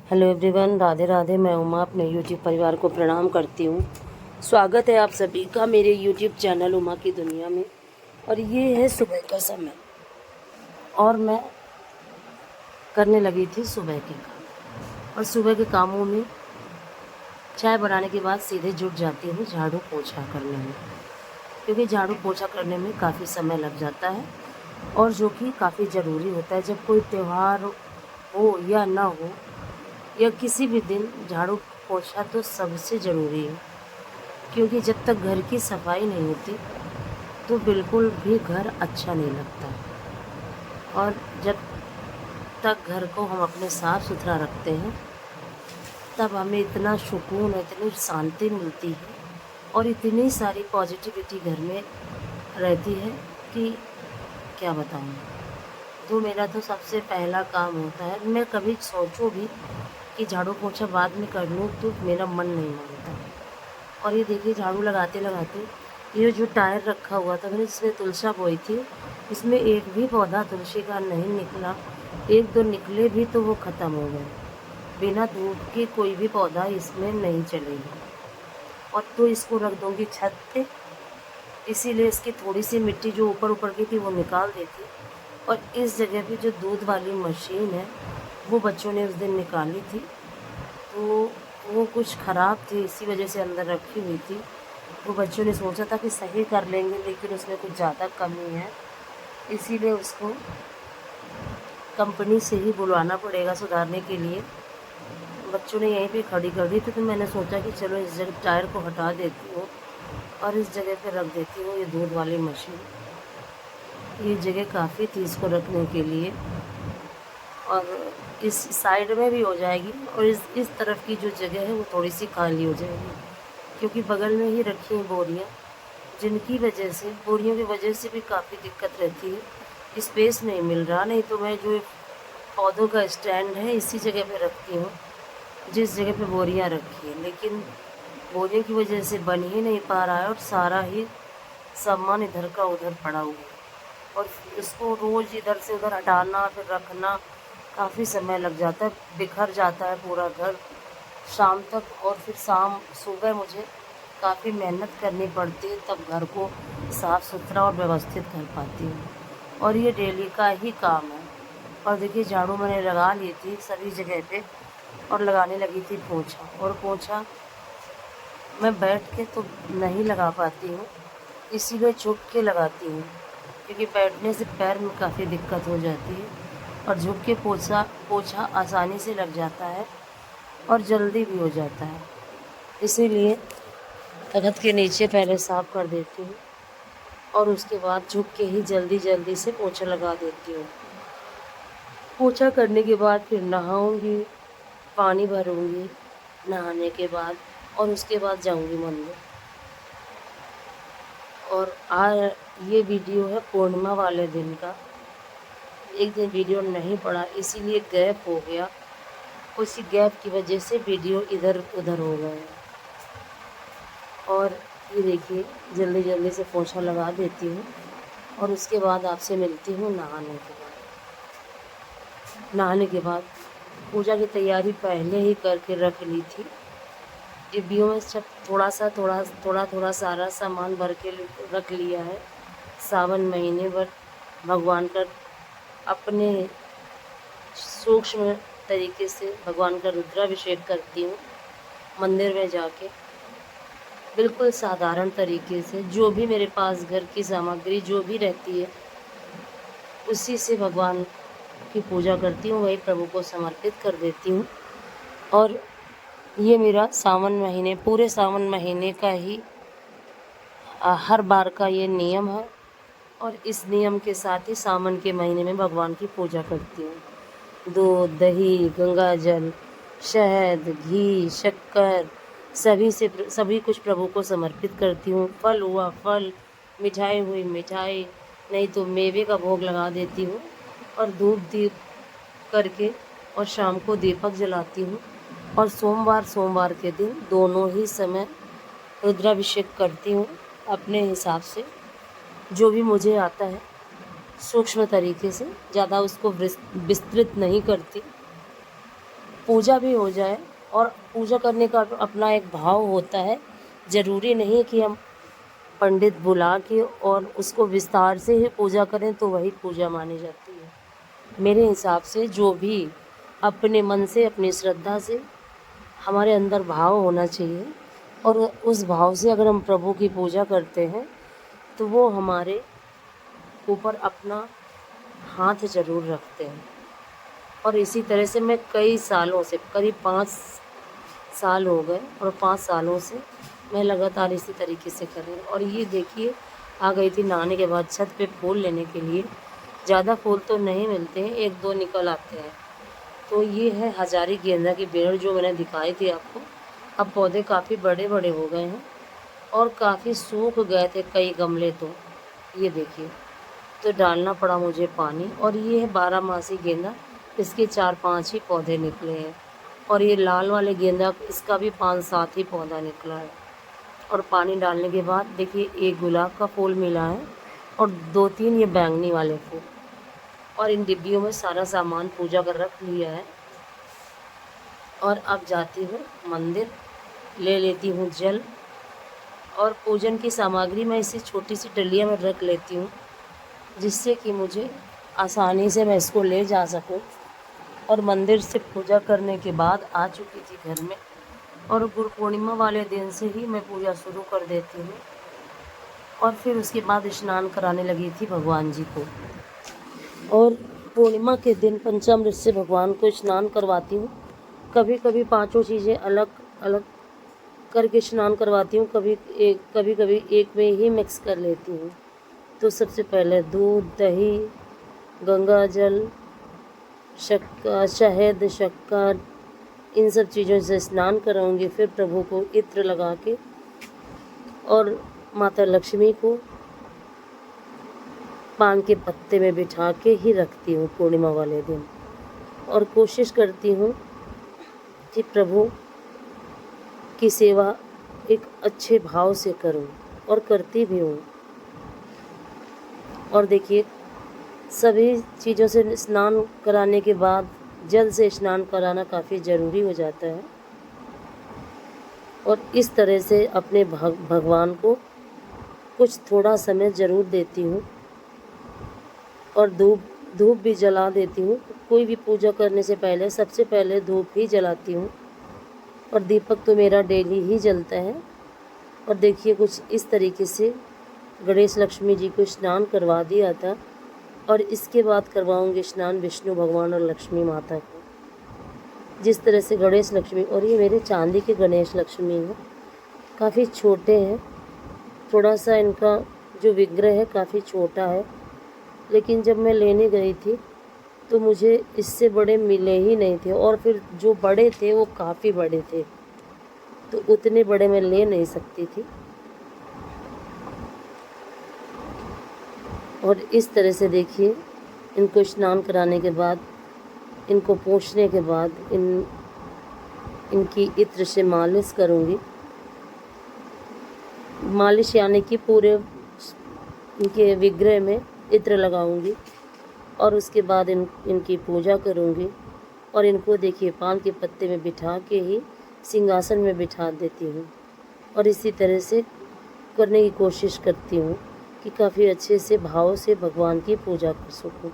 Hello everyone, Radhe Radhe. मैं उमा अपने YouTube परिवार को प्रणाम करती हूँ। स्वागत है आप सभी का मेरे यूट्यूब चैनल उमा की दुनिया में। और ये है सुबह का समय और मैं करने लगी थी सुबह के काम। और सुबह के कामों में चाय बनाने के बाद सीधे जुट जाती हूँ झाड़ू पोछा करने में, क्योंकि झाड़ू पोछा करने में काफ़ी समय लग जाता है और जो कि काफ़ी ज़रूरी होता है। जब कोई त्यौहार हो या ना हो या किसी भी दिन, झाड़ू पोछा तो सबसे ज़रूरी है, क्योंकि जब तक घर की सफाई नहीं होती तो बिल्कुल भी घर अच्छा नहीं लगता। और जब तक घर को हम अपने साफ़ सुथरा रखते हैं तब हमें इतना सुकून, इतनी शांति मिलती है और इतनी सारी पॉजिटिविटी घर में रहती है कि क्या बताऊँ। तो मेरा तो सबसे पहला काम होता है, मैं कभी सोचूं भी कि झाड़ू पोछा बाद में कर लूँ तो मेरा मन नहीं मानता। और ये देखिए, झाड़ू लगाते लगाते ये जो टायर रखा हुआ था मैंने, जिसमें तुलसा बोई थी, इसमें एक भी पौधा तुलसी का नहीं निकला। एक दो निकले भी तो वो ख़त्म हो गए। बिना धूप के कोई भी पौधा इसमें नहीं चलेगा। और तो इसको रख दूँगी छत पे, इसीलिए इसकी थोड़ी सी मिट्टी जो ऊपर ऊपर की थी वो निकाल देती। और इस जगह पे जो दूध वाली मशीन है वो बच्चों ने उस दिन निकाली थी, तो वो कुछ ख़राब थी, इसी वजह से अंदर रखी हुई थी। वो बच्चों ने सोचा था कि सही कर लेंगे, लेकिन उसमें कुछ ज़्यादा कमी है, इसीलिए उसको कंपनी से ही बुलवाना पड़ेगा सुधारने के लिए। बच्चों ने यहीं पे खड़ी कर दी थी, तो मैंने सोचा कि चलो इस जगह टायर को हटा देती हूँ और इस जगह पे रख देती हूँ ये दूध वाली मशीन। ये जगह काफ़ी थी इसको रखने के लिए, और इस साइड में भी हो जाएगी और इस तरफ की जो जगह है वो थोड़ी सी खाली हो जाएगी, क्योंकि बगल में ही रखी हैं बोरियाँ, जिनकी वजह से, बोरियों की वजह से भी काफ़ी दिक्कत रहती है, स्पेस नहीं मिल रहा। नहीं तो मैं जो पौधों का स्टैंड है इसी जगह पे रखती हूँ जिस जगह पे बोरियाँ रखी हैं, लेकिन बोरियों की वजह से बन ही नहीं पा रहा है और सारा ही सामान इधर का उधर पड़ा हुआ है। और इसको रोज़ इधर से उधर हटाना फिर रखना काफ़ी समय लग जाता है, बिखर जाता है पूरा घर शाम तक। और फिर सुबह मुझे काफ़ी मेहनत करनी पड़ती है, तब घर को साफ़ सुथरा और व्यवस्थित कर पाती हूँ। और ये डेली का ही काम है। और देखिए, झाड़ू मैंने लगा ली थी सभी जगह पे और लगाने लगी थी पोछा। और पोछा मैं बैठ के तो नहीं लगा पाती हूँ, इसीलिए झुक के लगाती हूँ, क्योंकि बैठने से पैर में काफ़ी दिक्कत हो जाती है। और झुक के पोछा आसानी से लग जाता है और जल्दी भी हो जाता है, इसीलिए तख्त के नीचे पहले साफ़ कर देती हूँ और उसके बाद झुक के ही जल्दी जल्दी से पोछा लगा देती हूँ। पोछा करने के बाद फिर नहाऊंगी, पानी भरूंगी नहाने के बाद, और उसके बाद जाऊंगी मंदिर। और आज ये वीडियो है पूर्णिमा वाले दिन का। एक दिन वीडियो नहीं पड़ा, इसीलिए गैप हो गया, उसी गैप की वजह से वीडियो इधर उधर हो गए। और ये देखिए, जल्दी जल्दी से पोछा लगा देती हूँ और उसके बाद आपसे मिलती हूँ नहाने के बाद। नहाने के बाद पूजा की तैयारी पहले ही करके रख ली थी। डिब्बियों में सब थोड़ा सारा सामान भर के रख लिया है। सावन महीने भर भगवान का अपने सूक्ष्म तरीके से भगवान का रुद्राभिषेक करती हूँ मंदिर में जाके, बिल्कुल साधारण तरीके से। जो भी मेरे पास घर की सामग्री जो भी रहती है उसी से भगवान की पूजा करती हूँ, वही प्रभु को समर्पित कर देती हूँ। और ये मेरा पूरे सावन महीने का ही हर बार का ये नियम है। और इस नियम के साथ ही सावन के महीने में भगवान की पूजा करती हूँ। दूध, दही, गंगा जल, शहद, घी, शक्कर सभी कुछ प्रभु को समर्पित करती हूँ। फल हुआ फल, मिठाई हुई मिठाई, नहीं तो मेवे का भोग लगा देती हूँ। और धूप दीप करके और शाम को दीपक जलाती हूँ। और सोमवार के दिन दोनों ही समय रुद्राभिषेक करती हूँ अपने हिसाब से, जो भी मुझे आता है सूक्ष्म तरीके से, ज़्यादा उसको विस्तृत नहीं करती। पूजा भी हो जाए। और पूजा करने का अपना एक भाव होता है। ज़रूरी नहीं कि हम पंडित बुला के और उसको विस्तार से ही पूजा करें तो वही पूजा मानी जाती है। मेरे हिसाब से जो भी अपने मन से, अपनी श्रद्धा से हमारे अंदर भाव होना चाहिए, और उस भाव से अगर हम प्रभु की पूजा करते हैं तो वो हमारे ऊपर अपना हाथ ज़रूर रखते हैं। और इसी तरह से मैं कई सालों से, करीब 5 साल हो गए, और 5 सालों से मैं लगातार इसी तरीके से कर रही हूँ। और ये देखिए, आ गई थी नहाने के बाद छत पे फूल लेने के लिए। ज़्यादा फूल तो नहीं मिलते हैं, 1-2 निकल आते हैं। तो ये है हजारी गेंदा की बेल जो मैंने दिखाई थी आपको। अब पौधे काफ़ी बड़े बड़े हो गए हैं और काफ़ी सूख गए थे कई गमले। तो ये देखिए, तो डालना पड़ा मुझे पानी। और ये है 12 मासी गेंदा, इसके 4-5 ही पौधे निकले हैं। और ये लाल वाले गेंदा, इसका भी 5-7 ही पौधा निकला है। और पानी डालने के बाद देखिए, एक गुलाब का फूल मिला है और 2-3 ये बैंगनी वाले फूल। और इन डिब्बियों में सारा सामान पूजा कर रख लिया है। और अब जाती हूँ मंदिर, ले लेती हूँ जल, और पूजन की सामग्री मैं इसी छोटी सी डलिया में रख लेती हूँ, जिससे कि मुझे आसानी से मैं इसको ले जा सकूँ। और मंदिर से पूजा करने के बाद आ चुकी थी घर में, और गुरु पूर्णिमा वाले दिन से ही मैं पूजा शुरू कर देती हूँ। और फिर उसके बाद स्नान कराने लगी थी भगवान जी को। और पूर्णिमा के दिन पंचामृत से भगवान को स्नान करवाती हूँ। कभी कभी 5 चीज़ें अलग अलग करके स्नान करवाती हूँ, कभी कभी एक में ही मिक्स कर लेती हूँ। तो सबसे पहले दूध, दही, गंगा जल, शहद, शक्कर, इन सब चीज़ों से स्नान कराऊंगी। फिर प्रभु को इत्र लगा के और माता लक्ष्मी को पान के पत्ते में बिठा के ही रखती हूँ पूर्णिमा वाले दिन। और कोशिश करती हूँ कि प्रभु की सेवा एक अच्छे भाव से करूँ, और करती भी हूँ। और देखिए, सभी चीज़ों से स्नान कराने के बाद जल से स्नान कराना काफ़ी ज़रूरी हो जाता है। और इस तरह से अपने भगवान को कुछ थोड़ा समय ज़रूर देती हूँ। और धूप भी जला देती हूँ। कोई भी पूजा करने से पहले सबसे पहले धूप ही जलाती हूँ। और दीपक तो मेरा डेली ही जलता है। और देखिए, कुछ इस तरीके से गणेश लक्ष्मी जी को स्नान करवा दिया था। और इसके बाद करवाऊंगी स्नान विष्णु भगवान और लक्ष्मी माता को। जिस तरह से गणेश लक्ष्मी, और ये मेरे चांदी के गणेश लक्ष्मी हैं, काफ़ी छोटे हैं। थोड़ा सा इनका जो विग्रह है काफ़ी छोटा है, लेकिन जब मैं लेने गई थी तो मुझे इससे बड़े मिले ही नहीं थे। और फिर जो बड़े थे वो काफ़ी बड़े थे, तो उतने बड़े मैं ले नहीं सकती थी। और इस तरह से देखिए, इनको स्नान कराने के बाद, इनको पोंछने के बाद इनकी इत्र से मालिश करूँगी। मालिश यानी कि पूरे इनके विग्रह में इत्र लगाऊंगी। और उसके बाद इनकी पूजा करूंगी। और इनको देखिए, पान के पत्ते में बिठा के ही सिंहासन में बिठा देती हूँ। और इसी तरह से करने की कोशिश करती हूँ कि काफ़ी अच्छे से भाव से भगवान की पूजा कर सकूँ।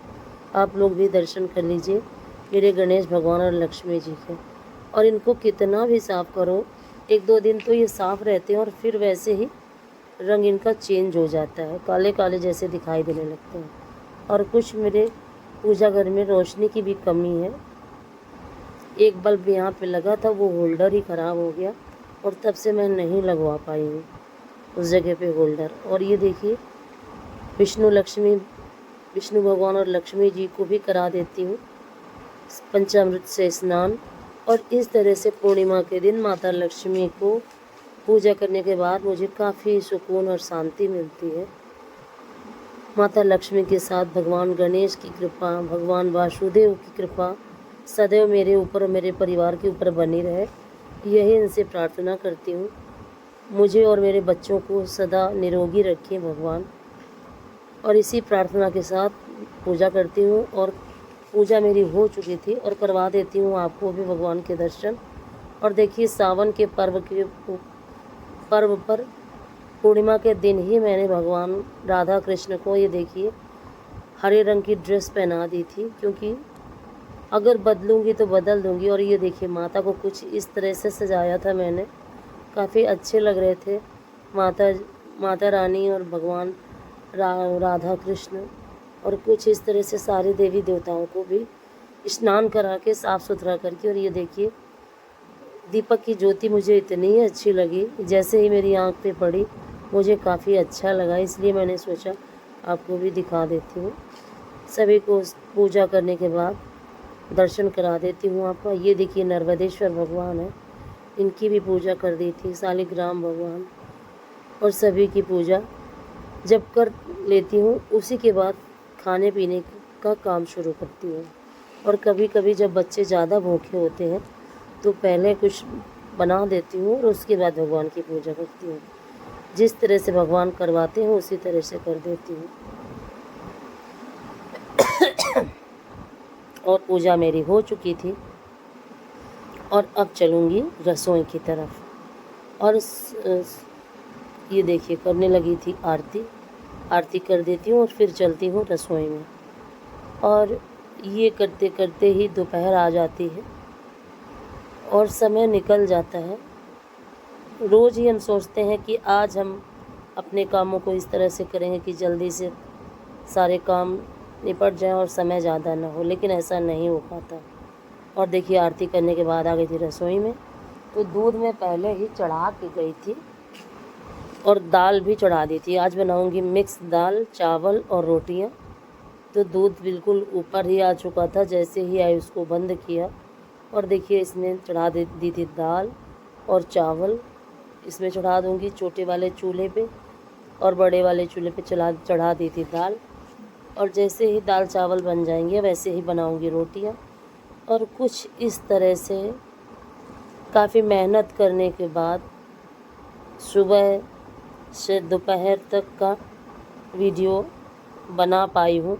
आप लोग भी दर्शन कर लीजिए मेरे गणेश भगवान और लक्ष्मी जी के। और इनको कितना भी साफ़ करो, 1-2 दिन तो ये साफ़ रहते हैं, और फिर वैसे ही रंग इनका चेंज हो जाता है, काले काले जैसे दिखाई देने लगते हैं। और कुछ मेरे पूजा घर में रोशनी की भी कमी है। एक बल्ब यहाँ पे लगा था, वो होल्डर ही ख़राब हो गया, और तब से मैं नहीं लगवा पाई हूँ उस जगह पे होल्डर। और ये देखिए, विष्णु भगवान और लक्ष्मी जी को भी करा देती हूँ पंचामृत से स्नान। और इस तरह से पूर्णिमा के दिन माता लक्ष्मी को पूजा करने के बाद मुझे काफ़ी सुकून और शांति मिलती है। माता लक्ष्मी के साथ भगवान गणेश की कृपा, भगवान वासुदेव की कृपा सदैव मेरे ऊपर और मेरे परिवार के ऊपर बनी रहे, यही इनसे प्रार्थना करती हूँ। मुझे और मेरे बच्चों को सदा निरोगी रखें भगवान। और इसी प्रार्थना के साथ पूजा करती हूँ। और पूजा मेरी हो चुकी थी और करवा देती हूँ आपको भी भगवान के दर्शन। और देखिए सावन के पर्व पर पूर्णिमा के दिन ही मैंने भगवान राधा कृष्ण को ये देखिए हरे रंग की ड्रेस पहना दी थी, क्योंकि अगर बदलूँगी तो बदल दूँगी। और ये देखिए माता को कुछ इस तरह से सजाया था मैंने, काफ़ी अच्छे लग रहे थे माता रानी और भगवान राधा कृष्ण। और कुछ इस तरह से सारे देवी देवताओं को भी स्नान करा के साफ़ सुथरा करके। और ये देखिए दीपक की ज्योति मुझे इतनी अच्छी लगी, जैसे ही मेरी आँख पे पड़ी मुझे काफ़ी अच्छा लगा, इसलिए मैंने सोचा आपको भी दिखा देती हूँ। सभी को पूजा करने के बाद दर्शन करा देती हूँ आपका। ये देखिए नर्मदेश्वर भगवान है, इनकी भी पूजा कर दी थी, शालिग्राम भगवान। और सभी की पूजा जब कर लेती हूँ उसी के बाद खाने पीने का काम शुरू करती हूँ। और कभी कभी जब बच्चे ज़्यादा भूखे होते हैं तो पहले कुछ बना देती हूँ और उसके बाद भगवान की पूजा करती हूँ। जिस तरह से भगवान करवाते हैं उसी तरह से कर देती हूँ। और पूजा मेरी हो चुकी थी और अब चलूँगी रसोई की तरफ। और ये देखिए करने लगी थी आरती कर देती हूँ और फिर चलती हूँ रसोई में। और ये करते करते ही दोपहर आ जाती है और समय निकल जाता है। रोज़ ही हम सोचते हैं कि आज हम अपने कामों को इस तरह से करेंगे कि जल्दी से सारे काम निपट जाएं और समय ज़्यादा ना हो, लेकिन ऐसा नहीं हो पाता। और देखिए आरती करने के बाद आ गई थी रसोई में, तो दूध में पहले ही चढ़ा के गई थी और दाल भी चढ़ा दी थी। आज बनाऊंगी मिक्स दाल, चावल और रोटियां। तो दूध बिल्कुल ऊपर ही आ चुका था, जैसे ही आई उसको बंद किया और देखिए इसमें चढ़ा दी थी दाल और चावल। इसमें चढ़ा दूंगी छोटे वाले चूल्हे पे और बड़े वाले चूल्हे पे चढ़ा दी थी दाल। और जैसे ही दाल चावल बन जाएंगे वैसे ही बनाऊंगी रोटियां। और कुछ इस तरह से काफ़ी मेहनत करने के बाद सुबह से दोपहर तक का वीडियो बना पाई हूँ।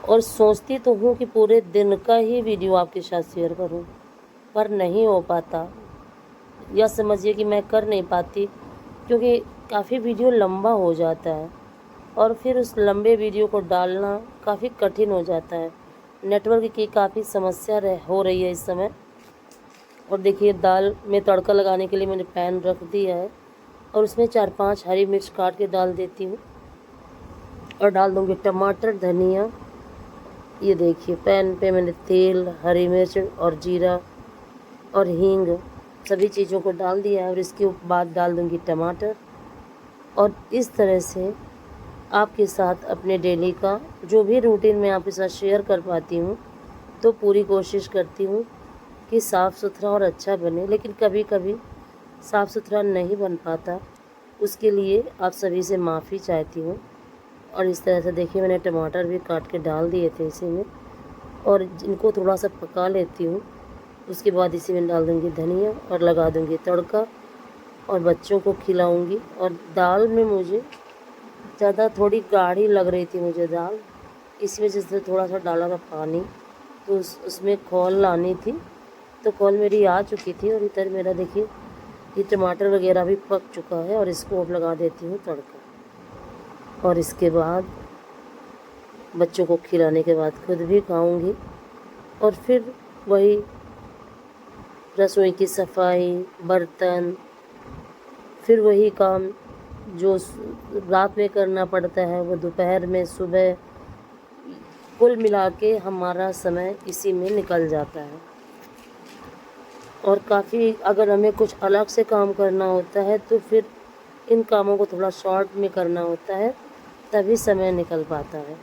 और सोचती तो हूँ कि पूरे दिन का ही वीडियो आपके साथ शेयर करूँ, पर नहीं हो पाता, या समझिए कि मैं कर नहीं पाती, क्योंकि काफ़ी वीडियो लंबा हो जाता है और फिर उस लंबे वीडियो को डालना काफ़ी कठिन हो जाता है। नेटवर्क की काफ़ी समस्या हो रही है इस समय। और देखिए दाल में तड़का लगाने के लिए मैंने पैन रख दिया है और उसमें 4-5 हरी मिर्च काट के डाल देती हूँ और डाल दूँगी टमाटर, धनिया। ये देखिए पैन पे मैंने तेल, हरी मिर्च और जीरा और हींग सभी चीज़ों को डाल दिया है और इसके बाद डाल दूँगी टमाटर। और इस तरह से आपके साथ अपने डेली का जो भी रूटीन मैं आपके साथ शेयर कर पाती हूँ, तो पूरी कोशिश करती हूँ कि साफ़ सुथरा और अच्छा बने, लेकिन कभी कभी साफ़ सुथरा नहीं बन पाता, उसके लिए आप सभी से माफ़ी चाहती हूँ। और इस तरह से देखिए मैंने टमाटर भी काट के डाल दिए थे इसी में और इनको थोड़ा सा पका लेती हूँ। उसके बाद इसी में डाल दूँगी धनिया और लगा दूँगी तड़का और बच्चों को खिलाऊँगी। और दाल में मुझे ज़्यादा थोड़ी गाढ़ी लग रही थी मुझे दाल, इस वजह से थोड़ा सा डाला था पानी, तो उसमें खौल लानी थी, तो खौल मेरी आ चुकी थी। और इधर मेरा देखिए ये टमाटर वगैरह भी पक चुका है और इसको अब लगा देती हूँ तड़का। और इसके बाद बच्चों को खिलाने के बाद खुद भी खाऊंगी और फिर वही रसोई की सफाई, बर्तन, फिर वही काम जो रात में करना पड़ता है वो दोपहर में, सुबह, कुल मिला के हमारा समय इसी में निकल जाता है। और काफ़ी अगर हमें कुछ अलग से काम करना होता है तो फिर इन कामों को थोड़ा शॉर्ट में करना होता है, तभी समय निकल पाता है।